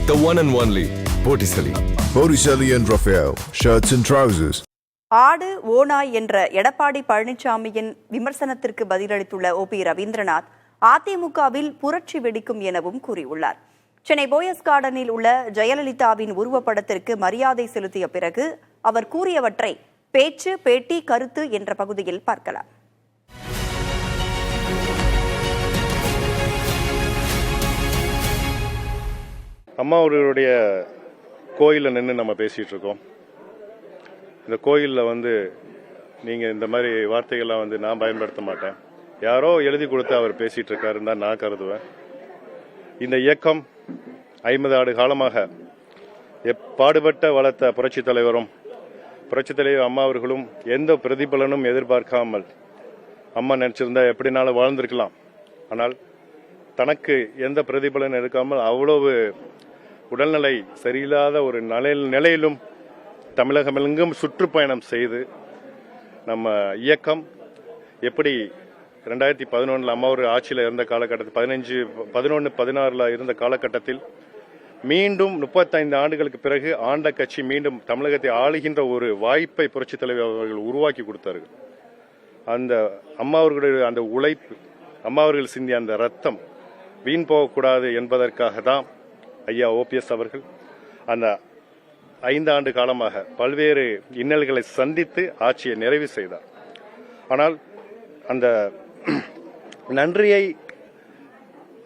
The one and only Botticelli. Botticelli and Raphael, shirts and trousers. ஆடு ஓநாய் என்ற எடப்பாடி பழனிசாமியின் விமர்சனத்திற்கு பதிலளித்துள்ள ஓபி ரவீந்திரநாத் அதிமுகவில் புரட்சி வெடிக்கும் எனவும் கூறியுள்ளார். சென்னை போயஸ் கார்டனில் உள்ள ஜெயலலிதாவின் உருவப்படத்திற்கு மரியாதை செலுத்திய பிறகு அவர் கூறியவற்றை பேச்சு, பேட்டி, கருத்து என்ற பகுதியில் பார்க்கலாம். அம்மா அவர்களுடைய கோயிலில் நின்று நம்ம பேசிகிட்டு இருக்கோம். இந்த கோயிலில் நீங்கள் இந்த மாதிரி வார்த்தைகள்லாம் நான் பயன்படுத்த மாட்டேன். யாரோ எழுதி கொடுத்து அவர் பேசிகிட்டு இருக்காருன்னு தான் நான் கருதுவேன். இந்த இயக்கம் 50 ஆண்டு காலமாக பாடுபட்ட வளர்த்த புரட்சித் தலைவரும் புரட்சித் தலைவர் அம்மா அவர்களும் எந்த பிரதிபலனும் எதிர்பார்க்காமல் அம்மா நினச்சிருந்தா எப்படினாலும் வாழ்ந்திருக்கலாம். ஆனால் தனக்கு எந்த பிரதிபலனும் எடுக்காமல் அவ்வளவு உடல்நிலை சரியில்லாத ஒரு நிலையிலும் தமிழகமெங்கும் சுற்றுப்பயணம் செய்து நம்ம இயக்கம் எப்படி 2011 அம்மா ஒரு ஆட்சியில் இருந்த காலகட்டத்தில் 11-16 இருந்த காலகட்டத்தில் மீண்டும் 35 ஆண்டுகளுக்கு பிறகு ஆண்ட கட்சி மீண்டும் தமிழகத்தை ஆளுகின்ற ஒரு வாய்ப்பை புரட்சித் தலைவர் அவர்கள் உருவாக்கி கொடுத்தார்கள். அந்த அம்மா அவர்களுடைய அந்த உழைப்பு, அம்மா அவர்கள் சிந்திய அந்த ரத்தம் வீண் போகக்கூடாது என்பதற்காக தான் ஐயா ஓபிஎஸ் அவர்கள் அந்த 5 ஆண்டு காலமாக பல்வேறு இன்னல்களை சந்தித்து ஆட்சியை நிறைவு செய்தார். ஆனால் அந்த நன்றியை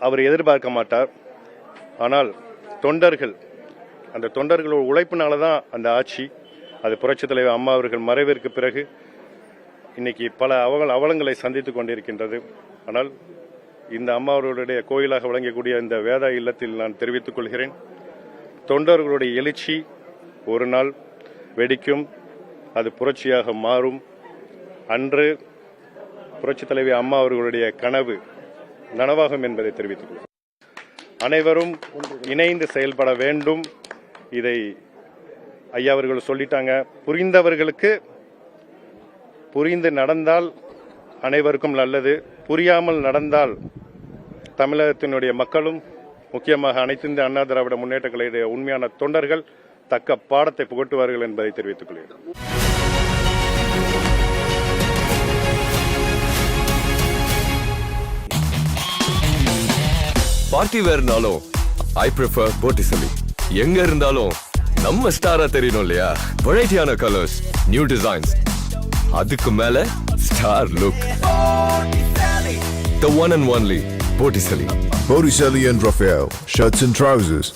அவர் எதிர்பார்க்க மாட்டார். ஆனால் அந்த தொண்டர்களோட உழைப்பினால தான் அந்த ஆட்சி, அது புரட்சித் தலைவர் அம்மா அவர்கள் மறைவிற்கு பிறகு இன்னைக்கு பல அவலங்களை சந்தித்துக் கொண்டிருக்கின்றது. ஆனால் இந்த அம்மா அவர்களுடைய கோயிலாக வழங்கக்கூடிய இந்த வேதா இல்லத்தில் நான் தெரிவித்துக் கொள்கிறேன், தொண்டர்களுடைய எழுச்சி ஒரு நாள் வெடிக்கும், அது புரட்சியாக மாறும். அன்று புரட்சித் தலைவி அம்மா அவர்களுடைய கனவு நனவாகும் என்பதை தெரிவித்துக் கொள்கிறேன். அனைவரும் இணைந்து செயல்பட வேண்டும். இதை ஐயா அவர்கள் சொல்லிட்டாங்க. புரிந்தவர்களுக்கு புரிந்து நடந்தால் அனைவருக்கும் நல்லது. புரியாமல் நடந்தால் தமிழகத்தினுடைய மக்களும், முக்கியமாக அனைத்து இந்திய அண்ணா திராவிட முன்னேற்ற கழகத்துடைய உண்மையான தொண்டர்கள் தக்க பாடத்தை புகட்டுவார்கள் என்பதை தெரிவித்துக் கொள்கிறேன். பார்ட்டி வேர்னாலும் ஐ ப்ரிஃபர் Botticelli. எங்க இருந்தாலும் நம்ம ஸ்டாரா தெரியணும் இல்லையா? வெரைட்டியான கலர்ஸ், நியூ டிசைன்ஸ், அதுக்கு மேல star look. The one and only Botticelli. Botticelli and Raphael, shirts and trousers.